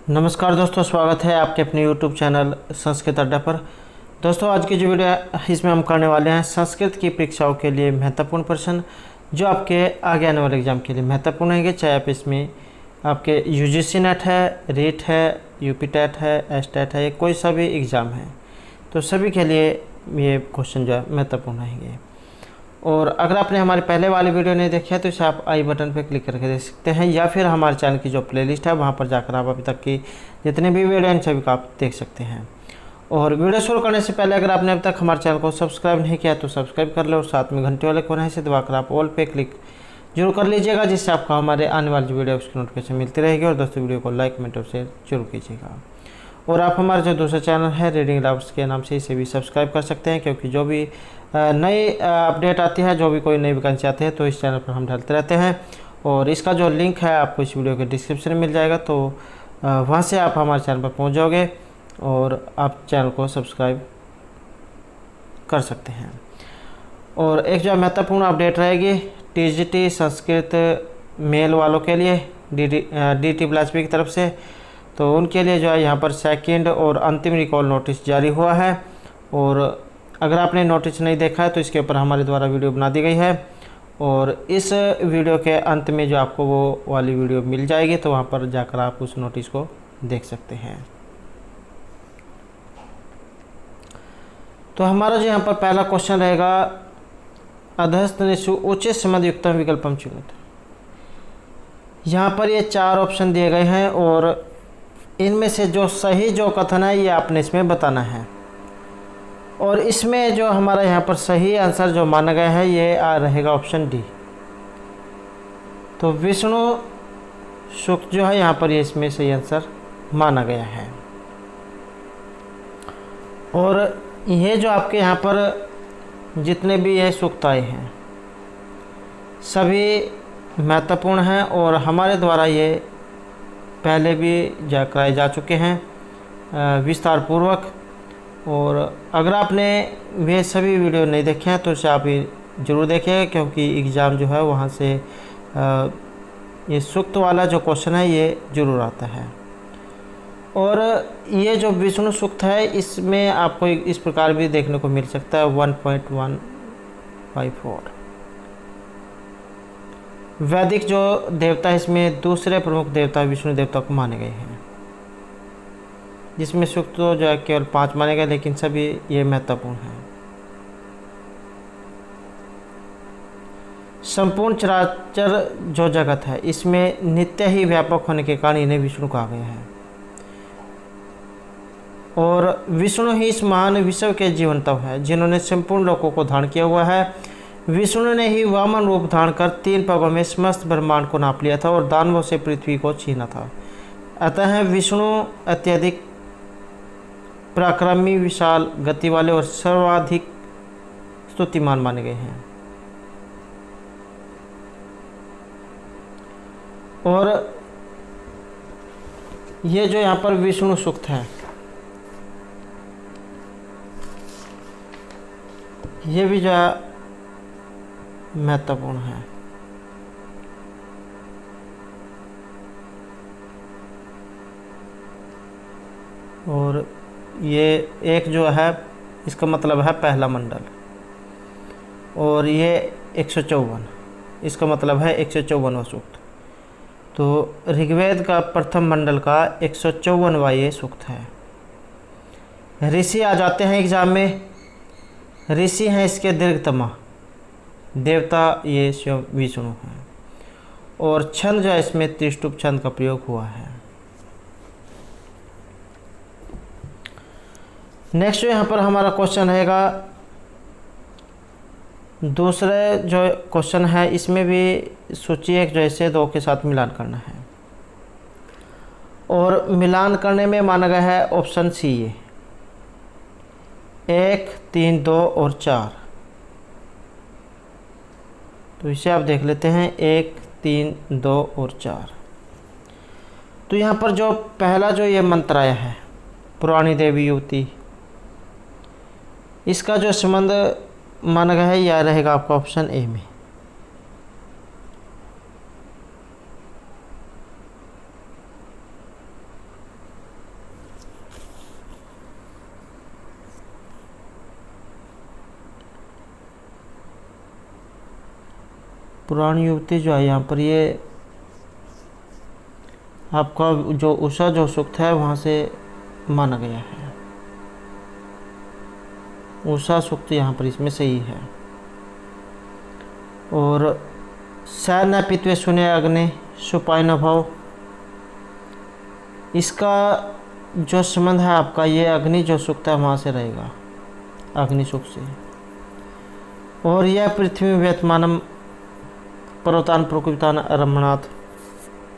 नमस्कार दोस्तों, स्वागत है आपके अपने YouTube चैनल संस्कृत अड्डा पर। दोस्तों, आज की जो वीडियो है इसमें हम करने वाले हैं संस्कृत की परीक्षाओं के लिए महत्वपूर्ण प्रश्न जो आपके आगे आने वाले एग्जाम के लिए महत्वपूर्ण रहेंगे। चाहे आप इसमें आपके UGC नेट है, रीट है, UP टेट है, एसटेट है, कोई सा भी एग्ज़ाम है तो सभी के लिए ये क्वेश्चन जो है महत्वपूर्ण रहेंगे। और अगर आपने हमारे पहले वाली वीडियो नहीं देखी है तो इसे आप आई बटन पर क्लिक करके देख सकते हैं, या फिर हमारे चैनल की जो प्लेलिस्ट है वहाँ पर जाकर आप अभी तक की जितने भी वीडियो हैं सभी को आप देख सकते हैं। और वीडियो शुरू करने से पहले अगर आपने अभी तक हमारे चैनल को सब्सक्राइब नहीं किया तो सब्सक्राइब कर लो और साथ में घंटे वाले कोने से दबाकर आप ऑल पे क्लिक जरूर कर लीजिएगा, जिससे आपको हमारे आने वाली वीडियो की नोटिफिकेशन मिलती रहेगी। और दोस्तों, वीडियो को लाइक कमेंट और शेयर जरूर कीजिएगा। और आप हमारे जो दूसरा चैनल है रीडिंग लवर्स के नाम से इसे भी सब्सक्राइब कर सकते हैं, क्योंकि जो भी नई अपडेट आती है, जो भी कोई नई वैकेंसी आती है तो इस चैनल पर हम डालते रहते हैं। और इसका जो लिंक है आपको इस वीडियो के डिस्क्रिप्शन में मिल जाएगा, तो वहाँ से आप हमारे चैनल पर पहुँच जाओगे और आप चैनल को सब्सक्राइब कर सकते हैं। और एक जो महत्वपूर्ण अपडेट रहेगी TGT संस्कृत मेल वालों के लिए DT बिलासपुर की तरफ से, तो उनके लिए जो है यहाँ पर सेकंड और अंतिम रिकॉल नोटिस जारी हुआ है। और अगर आपने नोटिस नहीं देखा है तो इसके ऊपर हमारे द्वारा वीडियो बना दी गई है, और इस वीडियो के अंत में जो आपको वो वाली वीडियो मिल जाएगी, तो वहाँ पर जाकर आप उस नोटिस को देख सकते हैं। तो हमारा जो यहाँ पर पहला क्वेश्चन रहेगा अधस्तनेषु उचित संबंधयुक्तम विकल्पम चुनत। यहाँ पर ये 4 ऑप्शन दिए गए हैं और इनमें से जो सही जो कथन है ये आपने इसमें बताना है। और इसमें जो हमारा यहाँ पर सही आंसर जो माना गया है ये रहेगा ऑप्शन डी। तो विष्णु सुक्त जो है यहाँ पर ये इसमें सही आंसर माना गया है। और ये जो आपके यहाँ पर जितने भी ये सूक्त आए हैं सभी महत्वपूर्ण हैं और हमारे द्वारा ये पहले भी कराए जा चुके हैं विस्तार पूर्वक। और अगर आपने वे सभी वीडियो नहीं देखे हैं तो इसे आप ज़रूर देखिएगा, क्योंकि एग्ज़ाम जो है वहाँ से ये सूक्त वाला जो क्वेश्चन है ये ज़रूर आता है। और ये जो विष्णु सूक्त है इसमें आपको इस प्रकार भी देखने को मिल सकता है 1.154। वैदिक जो देवता है इसमें दूसरे प्रमुख देवता विष्णु देवता को माने गए हैं, जिसमें सूक्त तो जो है केवल 5 माने गए, लेकिन सभी ये महत्वपूर्ण हैं। संपूर्ण चराचर जो जगत है इसमें नित्य ही व्यापक होने के कारण इन्हें विष्णु कहा गया है। और विष्णु ही इस महान विश्व के जीवन तत्व है जिन्होंने संपूर्ण लोकों को धारण किया हुआ है। विष्णु ने ही वामन रूप धारण कर 3 पगों में समस्त ब्रह्मांड को नाप लिया था और दानवों से पृथ्वी को छीना था। अतः विष्णु अत्यधिक पराक्रमी, विशाल गति वाले और सर्वाधिक स्तुतिमान माने गए हैं। और ये जो यहाँ पर विष्णु सूक्त है ये भी जो है महत्वपूर्ण है। और ये एक जो है इसका मतलब है पहला मंडल, और ये 154 इसका मतलब है 154वां सूक्त। तो ऋग्वेद का प्रथम मंडल का 154वां ये सूक्त है। ऋषि आ जाते हैं एग्जाम में, ऋषि हैं इसके दीर्घतमा देवता ये स्वयं विष्णु हैं। और छंद जो है इसमें त्रिष्टुप छंद का प्रयोग हुआ है। नेक्स्ट जो यहाँ पर हमारा क्वेश्चन रहेगा दूसरे जो क्वेश्चन है इसमें भी सूची एक जैसे 2 के साथ मिलान करना है। और मिलान करने में माना गया है ऑप्शन सी ये 1, 3, 2 और 4। तो इसे आप देख लेते हैं 1, 3, 2 और 4। तो यहाँ पर जो पहला जो ये मंत्र आया है पुरानी देवी युवती, इसका जो संबंध माना गया है यह रहेगा आपका ऑप्शन ए में। पुरानी युवती जो है यहाँ पर ये आपका जो उषा जो सूक्त है वहाँ से माना गया है। उषा सूक्त यहाँ पर इसमें सही है। और स न पित्वे सुने अग्नि सुपाय न भव, इसका जो संबंध है आपका ये अग्नि जो सूक्त है वहाँ से रहेगा, अग्नि सूक्त से। और यह पृथ्वी व्यतमानम पर्वतान प्रकुपितान रमणाथ,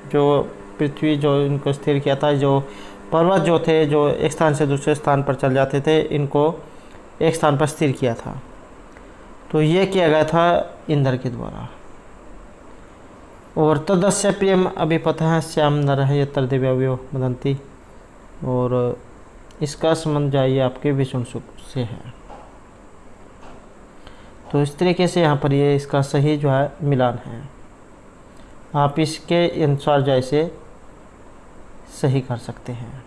जो पृथ्वी जो इनको स्थिर किया था, जो पर्वत जो थे जो एक स्थान से दूसरे स्थान पर चल जाते थे, इनको एक स्थान पर स्थिर किया था। तो ये किया गया था इंद्र के द्वारा। और तदस्य प्रियम अभिपतः श्याम नरः यत्र देव्यो वदन्ति, और इसका संबंध जाइए आपके विष्णु सुख से है। तो इस तरीके से यहाँ पर ये इसका सही जो है मिलान है। आप इसके अनुसार जैसे सही कर सकते हैं।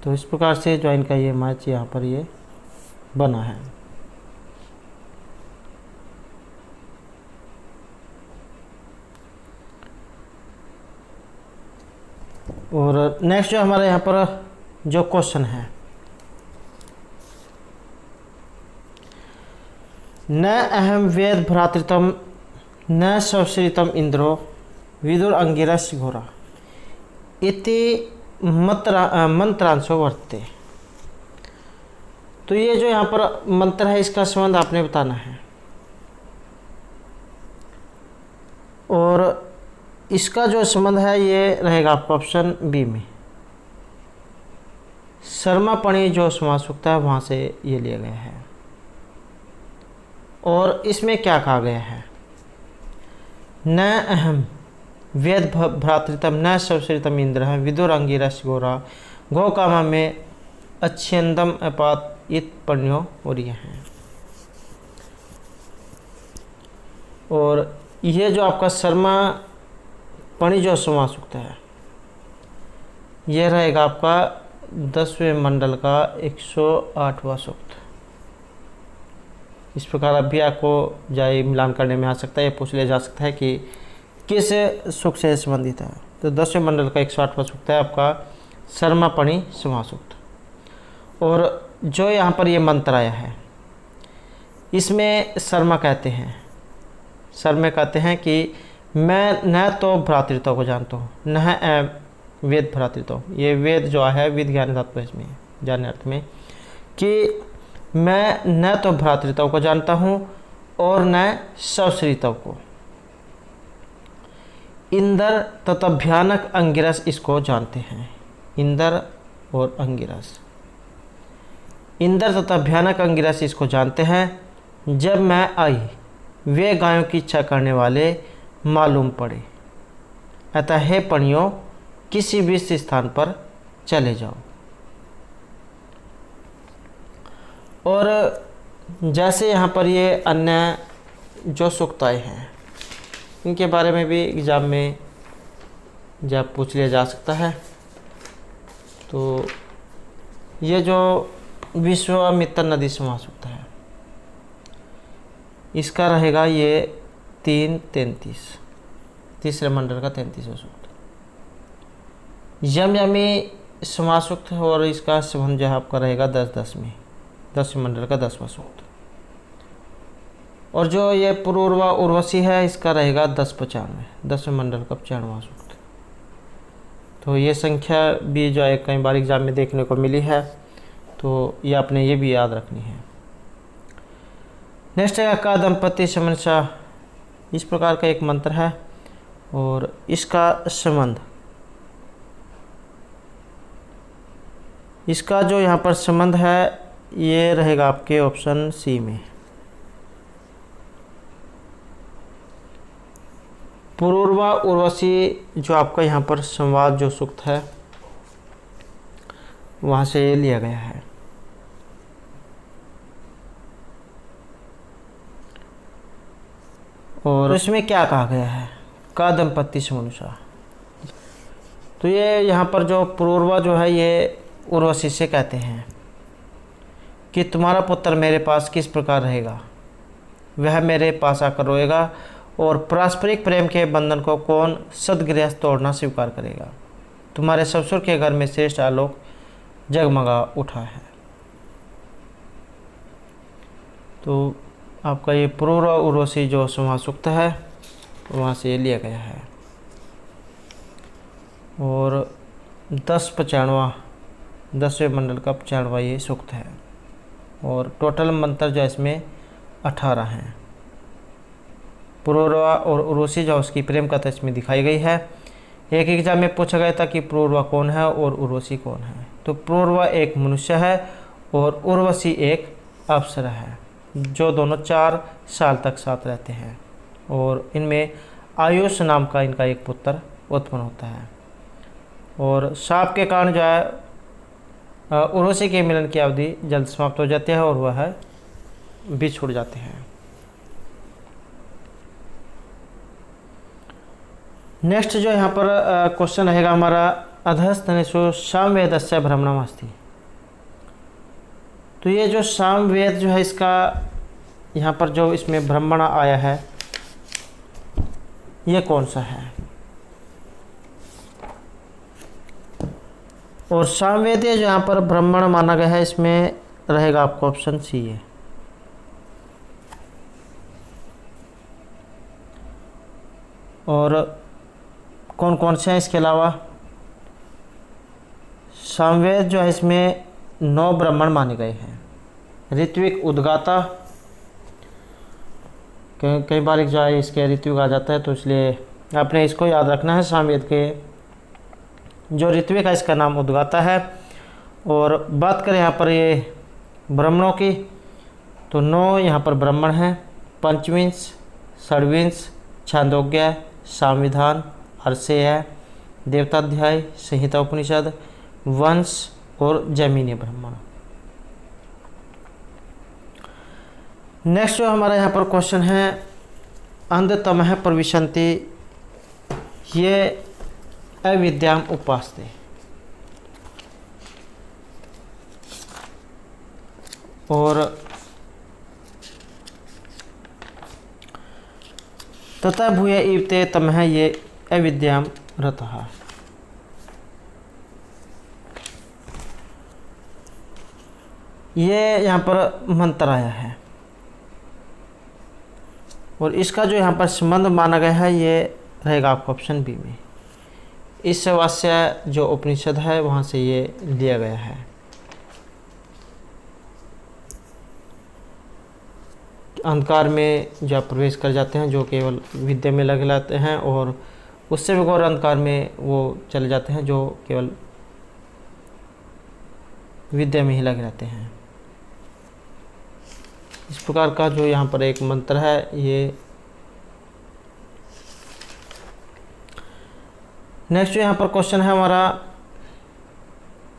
तो इस प्रकार से जो इनका ये मैच यहाँ पर ये बना है। और नेक्स्ट जो हमारे यहाँ पर जो क्वेश्चन है, न अहम वेद भ्रातृतम न सवश्रितम इंद्रो विदुर अंगिरस घोरा इति मंत्रांशो वर्तते। तो ये जो यहाँ पर मंत्र है इसका संबंध आपने बताना है। और इसका जो संबंध है ये रहेगा आपका ऑप्शन बी में, शर्मापणी जो समास होता है वहाँ से ये लिया गया है। और इसमें क्या कहा गया है, न अहम वेद भ्रातृतम न सवश्रितम इंद्र विदुर अंगिरस घोरा गो कामा में अच्छेंदम अपात इत पण्यो और ये हैं। और ये जो आपका शर्मा पणि जो समास होता है यह रहेगा आपका 10वें मंडल का 108वां सूक्त। इस प्रकार अभी आपको जाए मिलान करने में आ सकता है, ये पूछ लिया जा सकता है कि किस सुख से संबंधित है। तो 10वें मंडल का 108वां सूक्त है आपका शर्मापणि समास सूक्त। और जो यहाँ पर ये मंत्र आया है इसमें शर्मा कहते हैं, शर्मा कहते हैं कि मैं न तो भ्रातृत्व को जानता हूँ न वेद भ्रातृत्व। ये वेद जो है वेद ज्ञान धातु इसमें जानने अर्थ में कि मैं न तो भ्रातृत्व को जानता हूँ और न सवश्रितव को। इंद्र तथा भयानक अंगिरस इसको जानते हैं, इंद्र और अंगिरस। इंद्र तथा भयानक अंगिरस इसको जानते हैं। जब मैं आई वे गायों की इच्छा करने वाले मालूम पड़े, अतः हे पणियों किसी भी स्थान पर चले जाओ। और जैसे यहाँ पर ये अन्य जो सूक्ताएँ हैं इनके बारे में भी एग्ज़ाम में जब पूछ लिया जा सकता है। तो ये जो विश्वामित्र नदी समास होता है इसका रहेगा ये 3:33 तीसरे मंडल का 33वां सूक्त। यमयमी समास सूक्त और इसका संबंध जो है आपका रहेगा 10:10 में, 10वें मंडल का 10वां सूक्त। और जो ये पूर्वा उर्वशी है इसका रहेगा 10:95 10वें मंडल का 95वां सूक्त। तो ये संख्या भी जो है कई बार एग्जाम में देखने को मिली है, तो ये आपने ये भी याद रखनी है। नेक्स्ट है का दंपति समन्सा, इस प्रकार का एक मंत्र है और इसका संबंध, इसका जो यहाँ पर संबंध है ये रहेगा आपके ऑप्शन सी में, पूर्वा उर्वशी जो आपका यहाँ पर संवाद जो सूक्त है वहाँ से लिया गया है। और इसमें क्या कहा गया है, का दंपति से मनुष्य। तो ये यहाँ पर जो पुरूरवा जो है ये उर्वशी से कहते हैं कि तुम्हारा पुत्र मेरे पास किस प्रकार रहेगा, वह मेरे पास आकर रोएगा, और पारस्परिक प्रेम के बंधन को कौन सदगृहस्थ तोड़ना स्वीकार करेगा। तुम्हारे ससुर के घर में श्रेष्ठ आलोक जगमगा उठा है। तो आपका ये पुरूरवा उर्वशी जो समास सूक्त है वहाँ से ये लिया गया है। और 10वें मंडल का 95वां ये सूक्त है, और टोटल मंत्र जो इसमें 18 हैं। पुरूरवा और उर्वशी जो उसकी प्रेम कथा इसमें दिखाई गई है। एक एग्जाम में पूछा गया था कि पुरूरवा कौन है और उर्वशी कौन है। तो पुरूरवा एक मनुष्य है और उर्वशी एक अप्सरा है, जो दोनों 4 साल तक साथ रहते हैं, और इनमें आयुष नाम का इनका एक पुत्र उत्पन्न होता है। और शाप के कारण जो है उर्वशी के मिलन की अवधि जल्द समाप्त हो जाती है और वह बिछुड़ जाते हैं। नेक्स्ट जो यहाँ पर क्वेश्चन रहेगा हमारा, अधस्तनेषु सामवेदस्य भ्रमणमस्ति। तो ये जो सामवेद जो है इसका यहाँ पर जो इसमें ब्रह्मण आया है ये कौन सा है। और सामवेदीय जो यहाँ पर ब्राह्मण माना गया है इसमें रहेगा आपको ऑप्शन सी है। और कौन कौन से हैं इसके अलावा, सामवेद जो है इसमें 9 ब्राह्मण माने गए हैं। ऋत्विक, उद्गाता, कई बार जो है इसके ऋत्विक आ जाता है, तो इसलिए आपने इसको याद रखना है। सामवेद के जो ऋत्विक है इसका नाम उद्गाता है। और बात करें यहाँ पर ये ब्राह्मणों की, तो 9 यहाँ पर ब्राह्मण हैं। पंचविंश, षड्विंश, छांदोग्य, संविधान, अर्षेय, देवताध्याय, संहिता उपनिषद, वंश और जैमिनीय ब्राह्मण। नेक्स्ट जो हमारा यहाँ पर क्वेश्चन है, अंधतमः प्रविशन्ति ये अविद्याम उपासते। और तथा भूय इवते तमः ये अविद्याम रतः। ये यहाँ पर मंत्र आया है, और इसका जो यहाँ पर संबंध माना गया है ये रहेगा आपको ऑप्शन बी में। इस वास्य जो उपनिषद है वहाँ से ये लिया गया है। अंधकार में जो आप प्रवेश कर जाते हैं, जो केवल विद्या में लगे रहते हैं, और उससे भी घोर अंधकार में वो चले जाते हैं जो केवल विद्या में ही लगे रहते हैं। इस प्रकार का जो यहाँ पर एक मंत्र है ये। नेक्स्ट यहाँ पर क्वेश्चन है हमारा,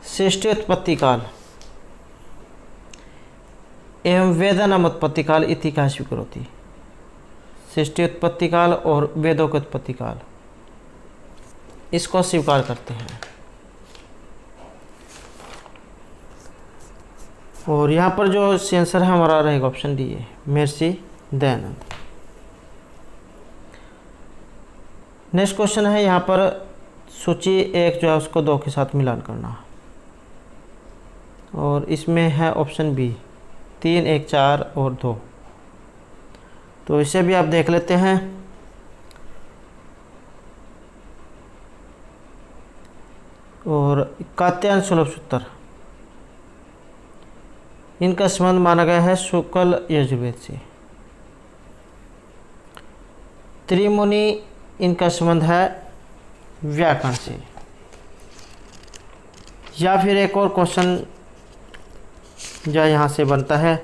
सृष्टि उत्पत्ति काल एवं वेदानाम उत्पत्ति काल इति का स्वीकरोति। सृष्टि उत्पत्ति काल और वेदों के उत्पत्ति काल इसको स्वीकार करते हैं। और यहाँ पर जो आंसर है हमारा रहेगा ऑप्शन डी है, महर्षि दयानंद। नेक्स्ट क्वेश्चन है यहाँ पर, सूची 1 जो है उसको 2 के साथ मिलान करना, और इसमें है ऑप्शन बी 3, 1, 4 और 2। तो इसे भी आप देख लेते हैं। और कात्यायन सुलभ सूत्र, इनका संबंध माना गया है शुक्ल यजुर्वेद से। त्रिमुनि, इनका संबंध है व्याकरण से। या फिर एक और क्वेश्चन जो यहाँ से बनता है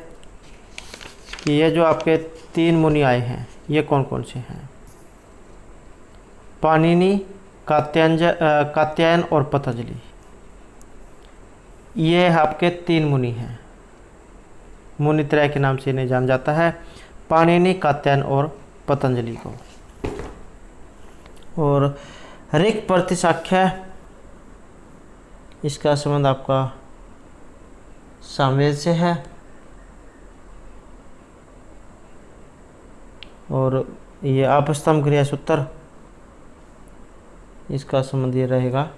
कि ये जो आपके 3 मुनि आए हैं ये कौन कौन से हैं। पाणिनि, कात्यायन और पतंजलि, ये आपके 3 मुनि हैं। मुनित्रय के नाम से इन्हें जाना जाता है, पाणिनि, कात्यायन और पतंजलि को। और ऋक् प्रतिशाख्य, इसका संबंध आपका सामवेद से है। और ये आपस्तंभ क्रिया सूत्र, इसका संबंध ये रहेगा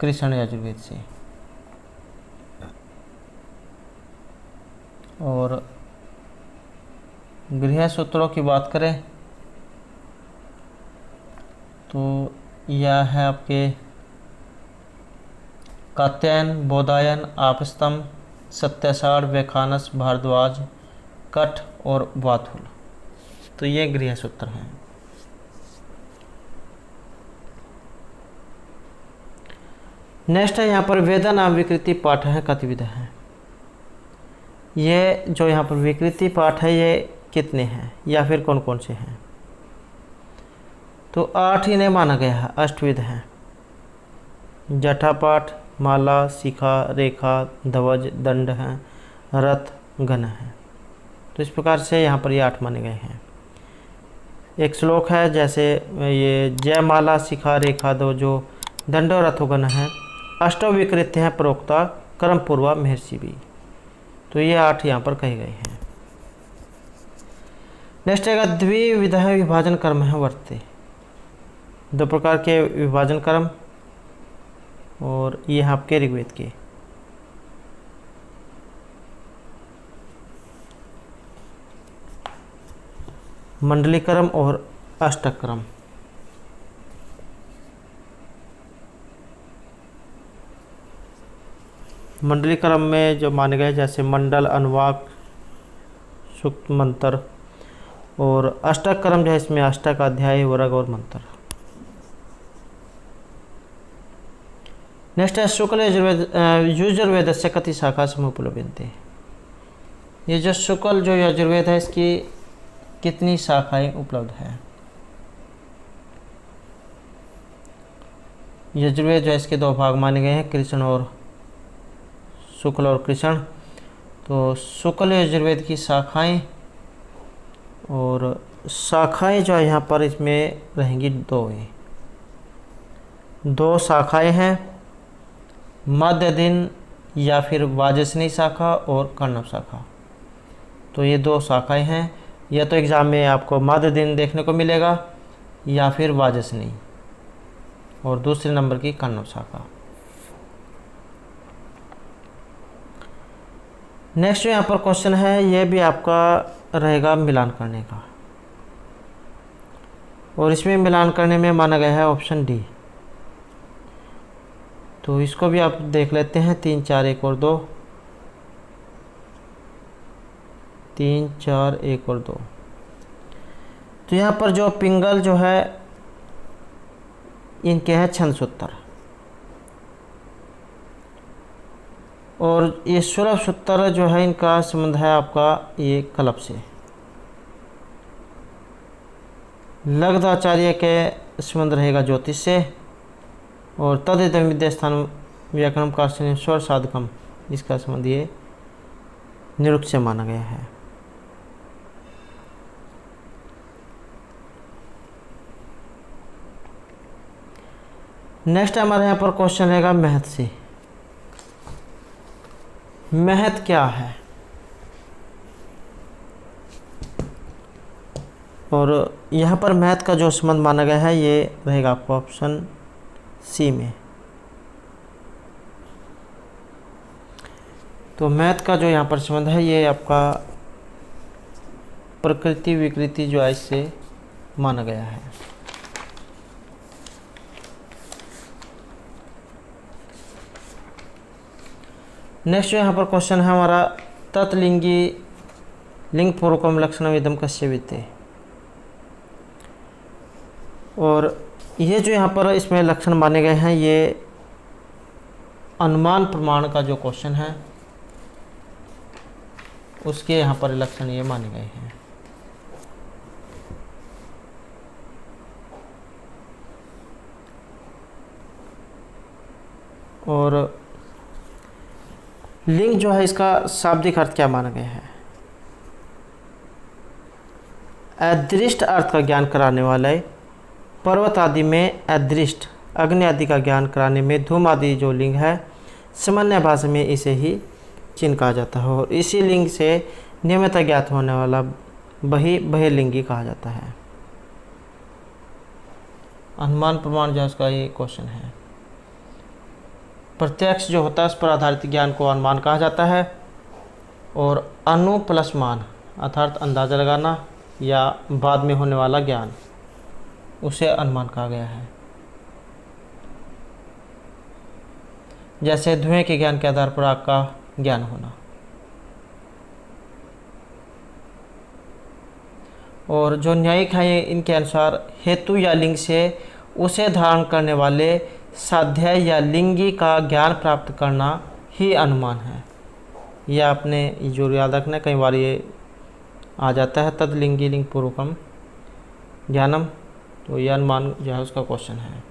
कृष्ण यजुर्वेद से। और गृह सूत्रों की बात करें तो यह है आपके कात्यायन, बोधायन, आपस्तंभ, सत्याषाढ़, वैखानस, भारद्वाज, कठ और वातुल। तो ये गृह सूत्र हैं। नेक्स्ट है यहाँ पर वेदा नाम विकृति पाठ है कतिविध है। ये जो यहाँ पर विकृति पाठ है ये कितने हैं या फिर कौन कौन से हैं? तो 8 इन्हें माना गया है, अष्टविध हैं। जटा पाठ, माला, शिखा, रेखा, ध्वज, दंड हैं, रथ, गण है। तो इस प्रकार से यहाँ पर ये 8 माने गए हैं। एक श्लोक है जैसे ये जय माला शिखा रेखा ध्वजो दंडो रथो गण है, अष्टो विकृत हैं प्रोक्ता कर्म पूर्वा महर्षि भी। तो ये 8 यहाँ पर कहे गए हैं। नेक्स्ट है द्विविध विभाजन कर्म है वर्ते। 2 प्रकार के विभाजन कर्म, और ये आपके ऋग्वेद के। मंडली क्रम और अष्टक क्रम। मंडली क्रम में जो माने गए जैसे मंडल, अनुवाक, सूक्त, मंत्र। और अष्टक क्रम जो है इसमें अष्टक, अध्याय, वर्ग और मंत्र। नेक्स्ट है शुक्ल यजुर्वेद से कति शाखा समूह उपलब्धते। ये जो शुक्ल जो यजुर्वेद है इसकी कितनी शाखाएं उपलब्ध है? यजुर्वेद जो है इसके 2 भाग माने गए हैं, कृष्ण और शुक्ल और कृष्ण। तो शुक्ल यजुर्वेद की शाखाएं, और शाखाएं जो है यहाँ पर इसमें रहेंगी 2 शाखाएं हैं, मध्य दिन या फिर वाजसनी शाखा और कर्णव शाखा। तो ये 2 शाखाएं हैं। या तो एग्ज़ाम में आपको मध्य दिन देखने को मिलेगा या फिर वाजसनी, और दूसरे नंबर की कर्णव शाखा। नेक्स्ट यहाँ पर क्वेश्चन है, ये भी आपका रहेगा मिलान करने का, और इसमें मिलान करने में माना गया है ऑप्शन डी। तो इसको भी आप देख लेते हैं। 3 4 1 और 2, 3 4 1 और 2। तो यहाँ पर जो पिंगल जो है इनके हैं छंद सूत्र, और ये सुलभ सूत्र जो है इनका संबंध है आपका ये कलप से। लगधाचार्य के संबंध रहेगा ज्योतिष से, और तदिदम विद्या स्थान व्याकरण का स्वर साधकम, इसका संबंध ये निरुक्त से माना गया है। नेक्स्ट हमारे यहाँ पर क्वेश्चन रहेगा महत से। महत क्या है? और यहाँ पर महत का जो संबंध माना गया है ये रहेगा आपको ऑप्शन सी में। तो महत का जो यहाँ पर संबंध है ये आपका प्रकृति विकृति जो है इससे माना गया है। नेक्स्ट जो यहाँ पर क्वेश्चन है हमारा, तत्लिंगी लिंग पूर्वकम लक्षणम इदम कस्य विद्यते। और ये जो यहाँ पर इसमें लक्षण माने गए हैं ये अनुमान प्रमाण का जो क्वेश्चन है उसके यहाँ पर लक्षण ये माने गए हैं। और लिंग जो है इसका शाब्दिक अर्थ क्या माना गया है? अदृष्ट अर्थ का ज्ञान कराने वाले, पर्वत आदि में अदृष्ट, अग्नि आदि का ज्ञान कराने में धूम आदि जो लिंग है, सामान्य भाषा में इसे ही चिन्ह कहा जाता है और इसी लिंग से नियमित ज्ञात होने वाला वही बहिर्लिंगी कहा जाता है। अनुमान प्रमाण जो इसका ये क्वेश्चन है। प्रत्यक्ष जो होता है उस पर आधारित ज्ञान को अनुमान कहा जाता है और अनु प्लस मान अर्थात अंदाजा लगाना या बाद में होने वाला ज्ञान, उसे अनुमान कहा गया है। जैसे धुएं के ज्ञान के आधार पर आग का ज्ञान होना। और जो न्यायिक हैं इनके अनुसार हेतु या लिंग से उसे धारण करने वाले साध्य या लिंगी का ज्ञान प्राप्त करना ही अनुमान है। यह आपने जो याद रखना, कई बार ये आ जाता है तदलिंगी लिंग पूर्वकम ज्ञानम, तो यह अनुमान जो है उसका क्वेश्चन है।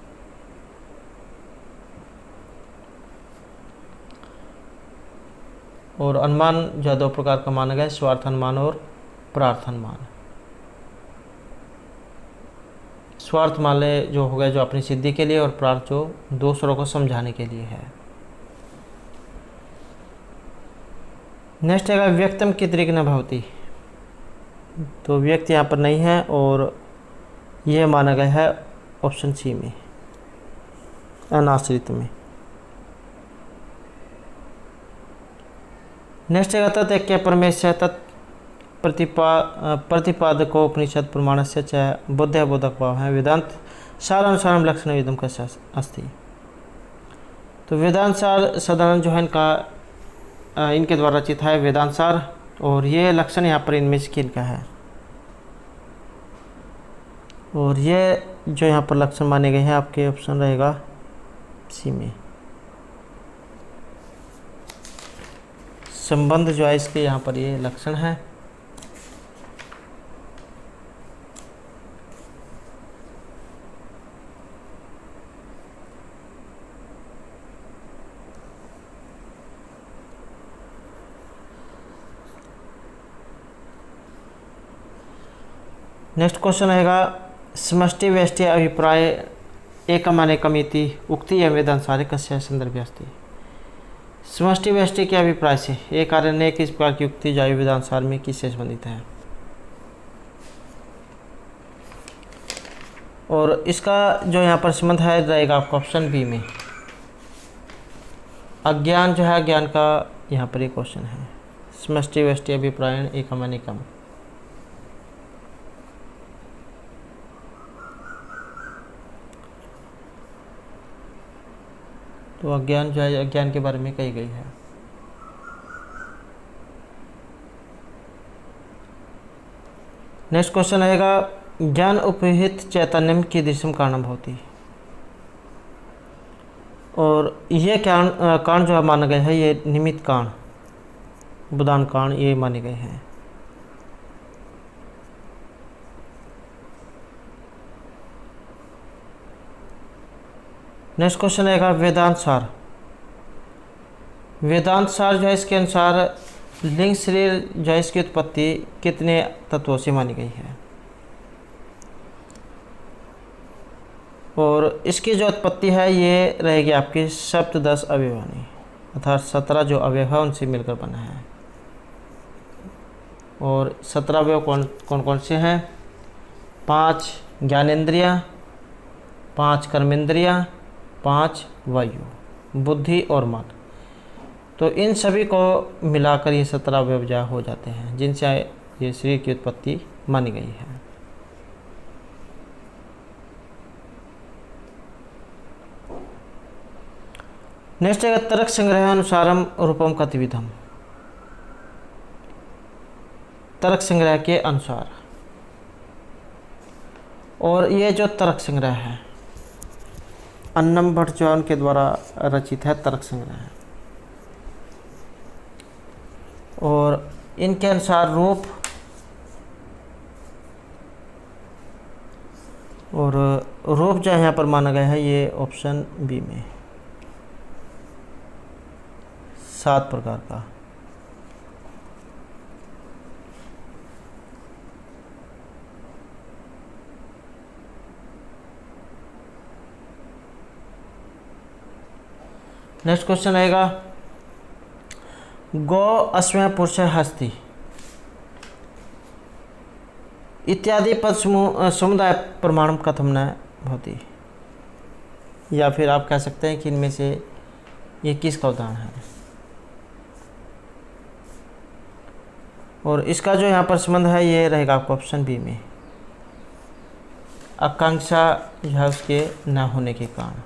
और अनुमान जो दो प्रकार का माना गया है, स्वार्थ अनुमान और परार्थ अनुमान। स्वार्थ माने जो हो गया जो अपनी सिद्धि के लिए, और परार्थ जो दूसरों को समझाने के लिए है। नेक्स्ट है व्यक्तम की तरीक न भवती, तो व्यक्त यहाँ पर नहीं है और यह माना गया है ऑप्शन सी में, अनाश्रित में। नेक्स्ट है तत्व परमेश्वर तत् प्रतिपादको उपनिषद प्रमाण से चाहे बुद्ध बोधक भाव है वेदांत सारानुसारम लक्षण विदम का अस्ति। तो वेदांत सार साधारण जो है इनके द्वारा रचित है वेदांत सार, और ये लक्षण यहाँ पर इनमें से किनका है, और ये जो यहाँ पर लक्षण माने गए हैं आपके ऑप्शन रहेगा सी में। संबंध जो है इसके यहाँ पर ये लक्षण है। नेक्स्ट क्वेश्चन रहेगा समष्टि व्यष्टि अभिप्राय एकम इति उक्ति या वेदांसारे कस्य संदर्भ अस्ति। समष्टि व्यष्टि के अभिप्राय से एक कारण एक इस प्रकार की उक्ति जो वेदांसार में किससे संबंधित है, और इसका जो यहाँ पर संबंध है रहेगा आपका ऑप्शन बी में। अज्ञान जो है ज्ञान का यहाँ पर एक क्वेश्चन है। समष्टि व्यष्टि अभिप्राय एकम अनेकम, तो अज्ञान जो है अज्ञान के बारे में कही गई है। नेक्स्ट क्वेश्चन रहेगा ज्ञान उपहित चैतन्यम की दृश्यम कारणम भवति, और ये कारण जो है माना गया है ये निमित्त कारण, बुदान कारण ये माने गए हैं। नेक्स्ट क्वेश्चन रहेगा वेदांत सार। वेदांत सार जो है इसके अनुसार लिंग शरीर जो है इसकी उत्पत्ति कितने तत्वों से मानी गई है, और इसकी जो उत्पत्ति है ये रहेगी आपकी सप्तदश अवयवानी, अर्थात 17 जो अवयव है उनसे मिलकर बना है। और 17 अवयव कौन कौन से हैं? 5 ज्ञानेंद्रियाँ, 5 कर्मेंद्रियाँ, 5 वायु, बुद्धि और मन। तो इन सभी को मिलाकर ये 17 अवयव हो जाते हैं जिनसे ये शरीर की उत्पत्ति मानी गई है। नेक्स्ट है तर्क संग्रह अनुसारम रूपम कतिविधम, तर्क संग्रह के अनुसार। और ये जो तर्क संग्रह है अन्नम भट्ट जो उनके द्वारा रचित है तर्क संग्रह, और इनके अनुसार रूप जो यहाँ पर माना गया है ये ऑप्शन बी में 7 प्रकार का। नेक्स्ट क्वेश्चन रहेगा गो, अश्व, पुरुष, हस्ती इत्यादि पद समुदाय प्रमाणम कथम न भवति, या फिर आप कह सकते हैं कि इनमें से ये किसका उदाहरण है। और इसका जो यहाँ पर संबंध है ये रहेगा आपको ऑप्शन बी में, आकांक्षा जो है उसके न होने के कारण।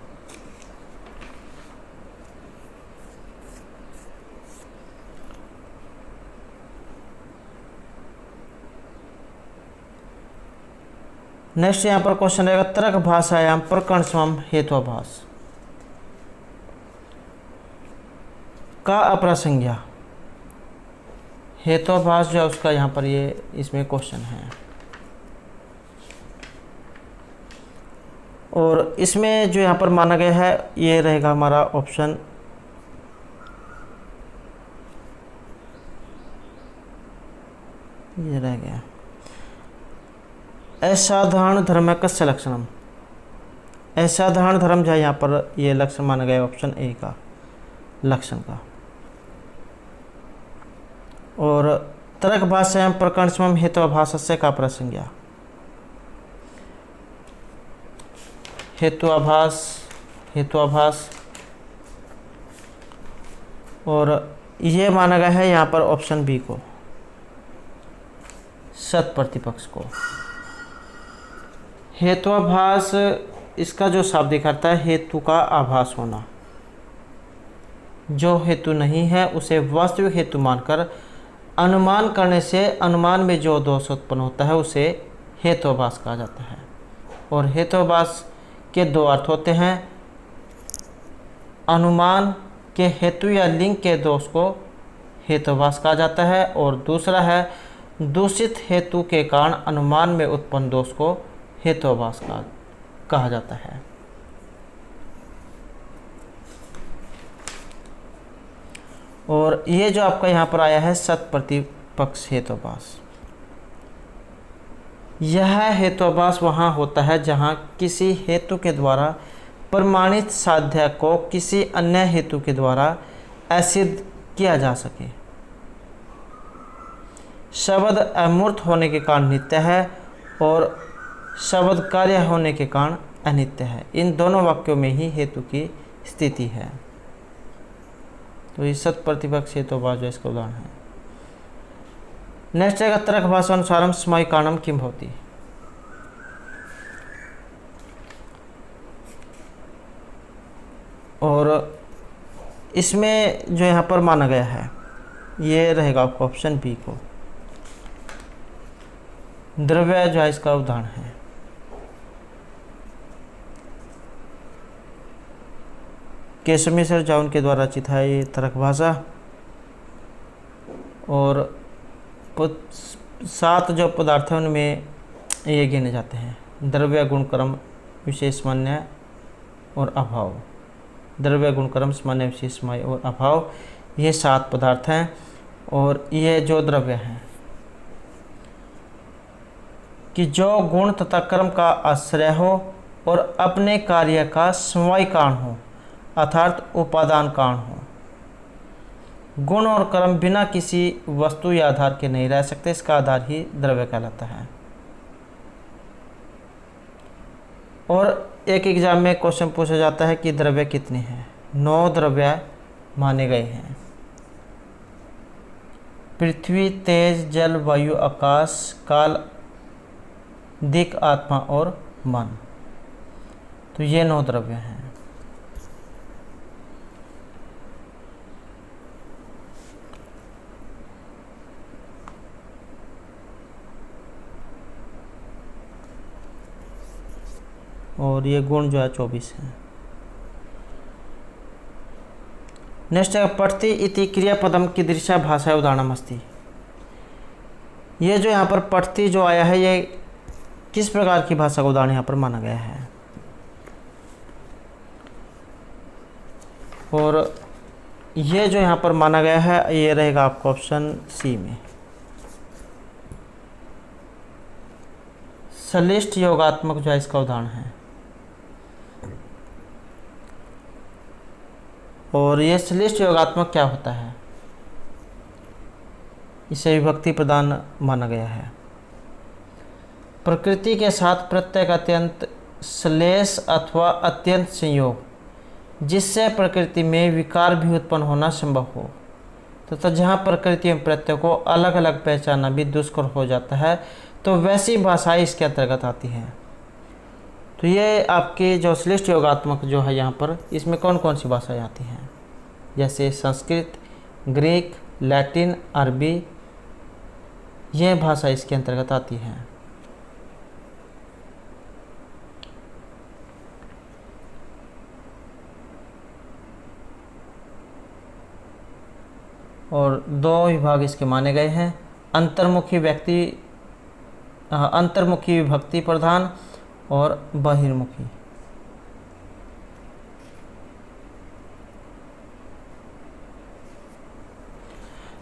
नेक्स्ट यहाँ पर क्वेश्चन रहेगा तर्क भाषायाम प्रकरण समम हेत्वाभास का अपरा संज्ञा। हेत्वाभास जो है उसका यहाँ पर ये इसमें क्वेश्चन है, और इसमें जो यहाँ पर माना गया है ये रहेगा हमारा ऑप्शन ये रह गया असाधारण धर्म कस्य लक्षणम। असाधारण धर्म जो है यहाँ पर ये लक्षण माना गया ऑप्शन ए का लक्षण का। और तर्क भाषायाम प्रकरण समम हेत्वाभासस्य का प्रसंज्ञा। हेत्वाभास और ये माना गया है यहाँ पर ऑप्शन बी को, सत प्रतिपक्ष को। हेत्वाभास इसका जो शाब्दिक अर्थ है हेतु का आभास होना, जो हेतु नहीं है उसे वास्तविक हेतु मानकर अनुमान करने से अनुमान में जो दोष उत्पन्न होता है उसे हेत्वाभास कहा जाता है। और हेत्वाभास के दो अर्थ होते हैं, अनुमान के हेतु या लिंग के दोष को हेत्वाभास कहा जाता है, और दूसरा है दूषित हेतु के कारण अनुमान में उत्पन्न दोष को हेत्वाभास कहा जाता है। और ये जो आपका यहाँ पर आया है सत प्रतिपक्ष हेत्वाभास, यह हेत्वाभास वहाँ होता है जहाँ किसी हेतु के द्वारा प्रमाणित साध्य को किसी अन्य हेतु के द्वारा असिद्ध किया जा सके। शब्द अमूर्त होने के कारण नित्य है और शब्द कार्य होने के कारण अनित्य है। इन दोनों वाक्यों में ही हेतु की स्थिति है। तो ये सत प्रतिपक्ष हेत्वाभास जो इसका उदाहरण है। नेक्स्ट है तर्क भाषानुसारम स्मय कारणम किम भवति। और इसमें जो यहाँ पर माना गया है ये रहेगा आपको ऑप्शन बी को, द्रव्य जो है इसका उदाहरण है। केशव मिश्र जाउन के द्वारा रचित है ये तर्क भाषा। और 7 जो पदार्थ हैं उनमें ये गिने जाते हैं, द्रव्य, गुणक्रम, विशेष, सामान्य और अभाव। द्रव्य, गुणक्रम, सामान्य, विशेष, सामान्य और अभाव, ये 7 पदार्थ हैं। और ये जो द्रव्य हैं कि जो गुण तथा कर्म का आश्रय हो और अपने कार्य का समवाय कारण हो, अर्थात उपादान कारण हो। गुण और कर्म बिना किसी वस्तु या आधार के नहीं रह सकते, इसका आधार ही द्रव्य कहलाता है। और एक एग्जाम में क्वेश्चन पूछा जाता है कि द्रव्य कितने हैं। 9 द्रव्य माने गए हैं, पृथ्वी, तेज, जल, वायु, आकाश, काल, दिक्, आत्मा और मन। तो ये 9 द्रव्य हैं। और ये गुण जो है 24 है। नेक्स्ट है पठति इति क्रियापदम कीदृशा भाषा उदाहरणम अस्ति। ये जो यहाँ पर पठति जो आया है ये किस प्रकार की भाषा का उदाहरण यहाँ पर माना गया है। और ये जो यहाँ पर माना गया है ये रहेगा आपको ऑप्शन सी में, सलिष्ट योगात्मक जो है इसका उदाहरण है। और ये श्लिष्ट योगात्मक क्या होता है? इसे विभक्ति प्रधान माना गया है। प्रकृति के साथ प्रत्यय का अत्यंत श्लेष अथवा अत्यंत संयोग, जिससे प्रकृति में विकार भी उत्पन्न होना संभव हो, तथा जहाँ प्रकृति में प्रत्यय को अलग अलग पहचानना भी दुष्कर हो जाता है, तो वैसी भाषाएं इसके अंतर्गत आती हैं। तो ये आपके जो श्लिष्ट योगात्मक जो है यहाँ पर, इसमें कौन कौन सी भाषाएं आती हैं? जैसे संस्कृत, ग्रीक, लैटिन, अरबी, ये भाषा इसके अंतर्गत आती हैं। और दो विभाग इसके माने गए हैं, अंतर्मुखी विभक्ति प्रधान और बहिर्मुखी।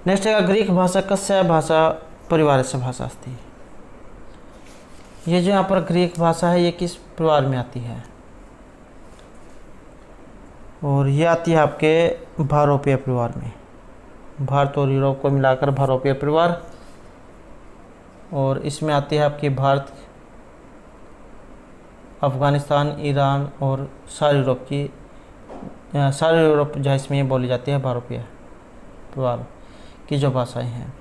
नेक्स्ट है ग्रीक भाषा कस्य भाषा परिवार से भाषा अस्ति। ये जो यहाँ पर ग्रीक भाषा है, ये किस परिवार में आती है? और ये आती है आपके भारोपीय परिवार में, भारत और यूरोप को मिलाकर भारोपीय परिवार। और इसमें आती है आपकी भारत, अफ़गानिस्तान, ईरान और सारी यूरोप जहाँ इसमें ये बोली जाती है भारोपीय परिवार की जो भाषाएं हैं।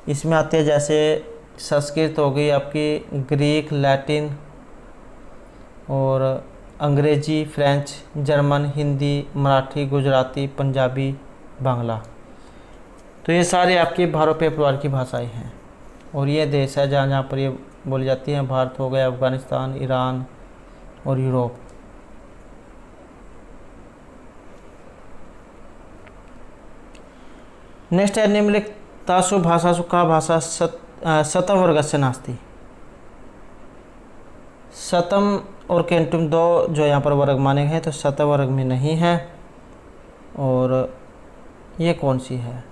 इसमें आती है जैसे संस्कृत हो गई आपकी, ग्रीक, लैटिन और अंग्रेजी, फ्रेंच, जर्मन, हिंदी, मराठी, गुजराती, पंजाबी, बांग्ला। तो ये सारे आपके भारोपीय परिवार की भाषाएं हैं। और ये देश है जहाँ जहाँ पर ये बोली जाती हैं, भारत हो गया, अफ़गानिस्तान, ईरान और यूरोप। नेक्स्ट है निम्नलिखितासु भाषासु का भाषा शतवर्गस्य नास्ति। शतम और केंटुम दो जो यहाँ पर वर्ग माने गए हैं, तो शतवर्ग में नहीं है। और ये कौन सी है?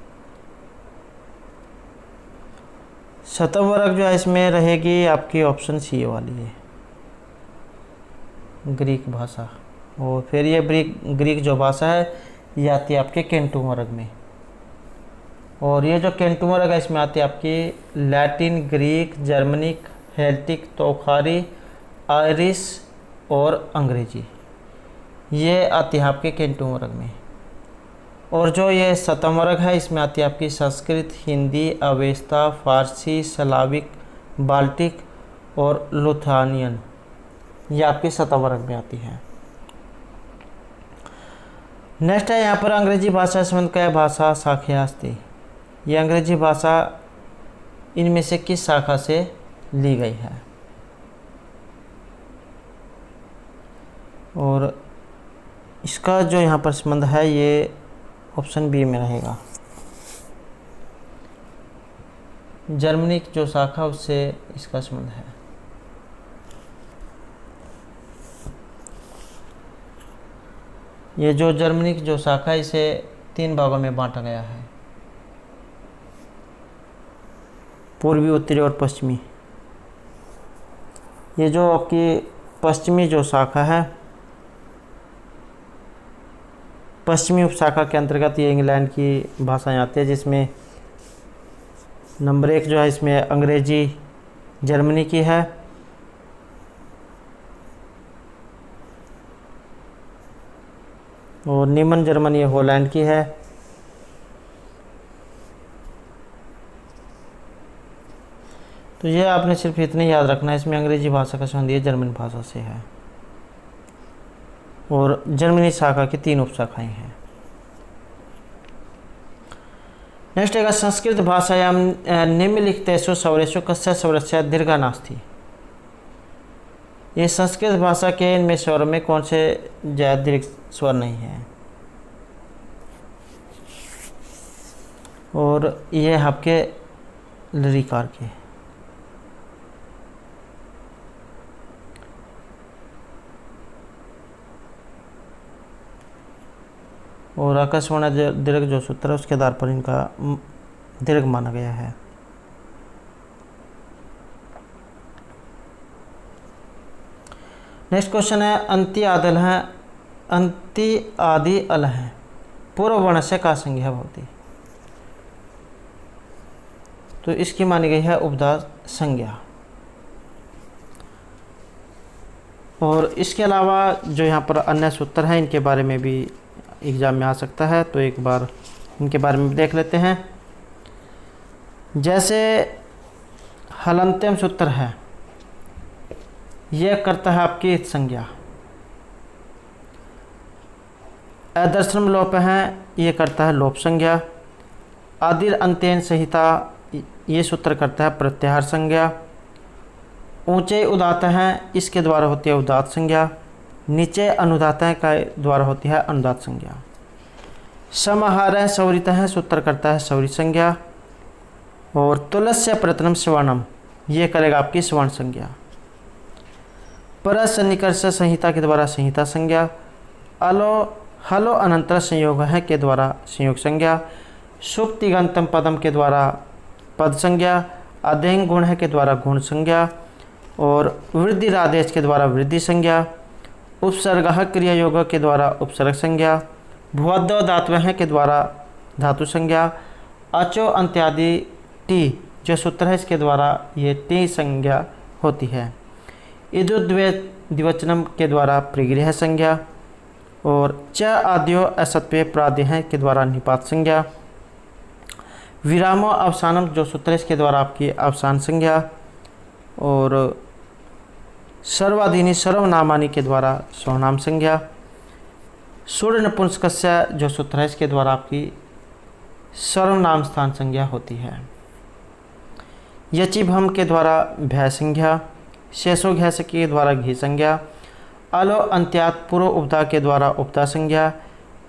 शतवर्ग जो है इसमें रहेगी आपकी ऑप्शन सी वाली है, ग्रीक भाषा। और फिर ये ग्रीक जो भाषा है ये आती है आपके केंटुम वर्ग में। और ये जो केंटुम वर्ग है इसमें आती है आपकी लैटिन, ग्रीक, जर्मनिक, हेल्टिक, तोखारी, आयरिश और अंग्रेजी, ये आती है आपके केंटुम वर्ग में। और जो ये शतम वर्ग है इसमें आती है आपकी संस्कृत, हिंदी, अवेस्ता, फारसी, स्लाविक, बाल्टिक और लुथानियन, ये आपकी शतम वर्ग में आती है। नेक्स्ट है यहाँ पर अंग्रेजी भाषा संबंध का भाषा शाखा अस्ति। ये अंग्रेजी भाषा इनमें से किस शाखा से ली गई है? और इसका जो यहाँ पर संबंध है ये ऑप्शन बी में रहेगा, जर्मनिक जो शाखा उससे इसका संबंध है। ये जो जर्मनिक जो शाखा है इसे 3 भागों में बांटा गया है, पूर्वी, उत्तरी और पश्चिमी। ये जो आपकी पश्चिमी जो शाखा है, पश्चिमी उपशाखा के अंतर्गत ये इंग्लैंड की भाषाएं आती है, जिसमें नंबर 1 जो है इसमें अंग्रेजी जर्मनी की है, और निम्न जर्मनी हॉलैंड की है, तो ये आपने सिर्फ इतने याद रखना है, इसमें अंग्रेजी भाषा का संबंध ये जर्मन भाषा से है। और जर्मनी शाखा की 3 उपशाखाएं हैं। नेक्स्ट है संस्कृत भाषायां निम्नलिखितेषु स्वरेषु कस्य स्वरस्य दीर्घा नास्ति। ये संस्कृत भाषा के इनमें स्वरों में कौन से ज्यादा दीर्घ स्वर नहीं है? और ये आपके लृकार के। और आकाशवाणी दीर्घ जो सूत्र है उसके आधार पर इनका दीर्घ माना गया है। नेक्स्ट क्वेश्चन है अंति आदि अल है पूर्ववर्णस्य का संज्ञा भवति। तो इसकी मानी गई है उपधा संज्ञा। और इसके अलावा जो यहाँ पर अन्य सूत्र हैं इनके बारे में भी एग्ज़ाम में आ सकता है, तो एक बार इनके बारे में देख लेते हैं। जैसे हलंत्यम सूत्र है, यह करता है आपकी इत संज्ञा। अदर्शनम लोप है, ये करता है लोप संज्ञा। आदिर अंत्येन संहिता, ये सूत्र करता है प्रत्याहार संज्ञा। ऊंचे उदात हैं, इसके द्वारा होती है उदात संज्ञा। नीचे अनुदात हैं का द्वारा होती है अनुदात संज्ञा। समाहार है, सवरित है, सूत्र करता है सवरित संज्ञा। और तुलस्य प्रथम स्वर्णम, ये करेगा आपकी स्वर्ण संज्ञा। परसन्निकर्ष संहिता के द्वारा संहिता संज्ञा। अलो हलो अनंतर संयोग है के द्वारा संयोग संज्ञा। सुप्तिगंतम पदम के द्वारा पद संज्ञा। अध्ययन गुण है के द्वारा गुण संज्ञा। और वृद्धि आदेश के द्वारा वृद्धि संज्ञा। उपसर्ग क्रिया योग के द्वारा उपसर्ग संज्ञा। भुवद्दो धातु है के द्वारा धातु संज्ञा। अचो अंत्यादि टी जो सूत्र है इसके द्वारा ये टी संज्ञा होती है। इदुद्वे द्विवचनम के द्वारा प्रगृह संज्ञा। और च आद्यो असत्वे प्रादेह के द्वारा निपात संज्ञा। विरामो अवसानम जो सूत्र है इसके द्वारा आपकी अवसान संज्ञा। और सर्वाधीनी सर्वनामानी के द्वारा सर्वनाम संज्ञा। सूर्य नपुंसकस्य जो सूत्र है इसके द्वारा आपकी सर्वनाम स्थान संज्ञा होती है। यचिभम के द्वारा भय संज्ञा। शेषो घैस के द्वारा घी संज्ञा। अलो अंत्यात पूर्व उपधा के द्वारा उपधा संज्ञा।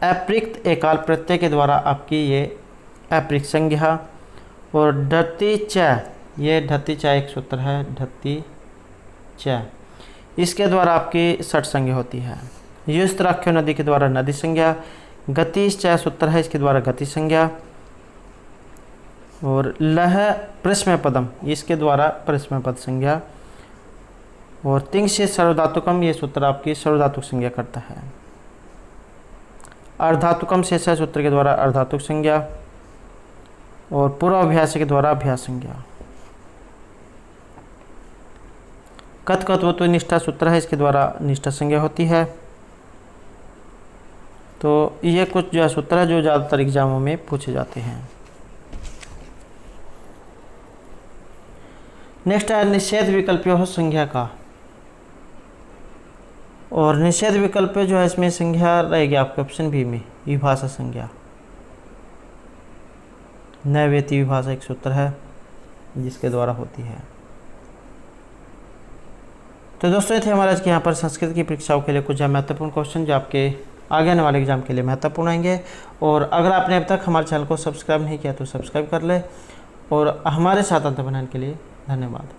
अप्रिक्त एकाल प्रत्यय के द्वारा आपकी ये अप्रिक्त संज्ञा। और ढत्ती च, ये ढत्ती च एक सूत्र है, ढत्ती च, इसके द्वारा आपकी षट संज्ञा होती है। युस्त्राख्यो नदी के द्वारा नदी संज्ञा। गति च सूत्र है, इसके द्वारा गति संज्ञा। और लह प्रश्न पदम, इसके द्वारा प्रश्न पद संज्ञा। और तिंग से सर्वधातुकम, ये सूत्र आपकी सर्वधातुक संज्ञा करता है। अर्धातुकम से सूत्र के द्वारा अर्धातुक संज्ञा। और पूर्वाभ्यास के द्वारा अभ्यास संज्ञा। कथकत्वत्व निष्ठा सूत्र है, इसके द्वारा निष्ठा संज्ञा होती है। तो ये कुछ जो सूत्र है जो ज़्यादातर एग्जामों में पूछे जाते हैं। नेक्स्ट है निषेध विकल्प हो संज्ञा का। और निषेध विकल्प जो है इसमें संज्ञा रहेगी आपके ऑप्शन बी में विभाषा संज्ञा। नैवेती विभाषा एक सूत्र है जिसके द्वारा होती है। तो दोस्तों ये थे हमारे आज के यहाँ पर संस्कृत की परीक्षाओं के लिए कुछ महत्वपूर्ण क्वेश्चन जो आपके आगे आने वाले एग्जाम के लिए महत्वपूर्ण आएंगे। और अगर आपने अब तक हमारे चैनल को सब्सक्राइब नहीं किया तो सब्सक्राइब कर ले। और हमारे साथ अंत बनाने के लिए धन्यवाद।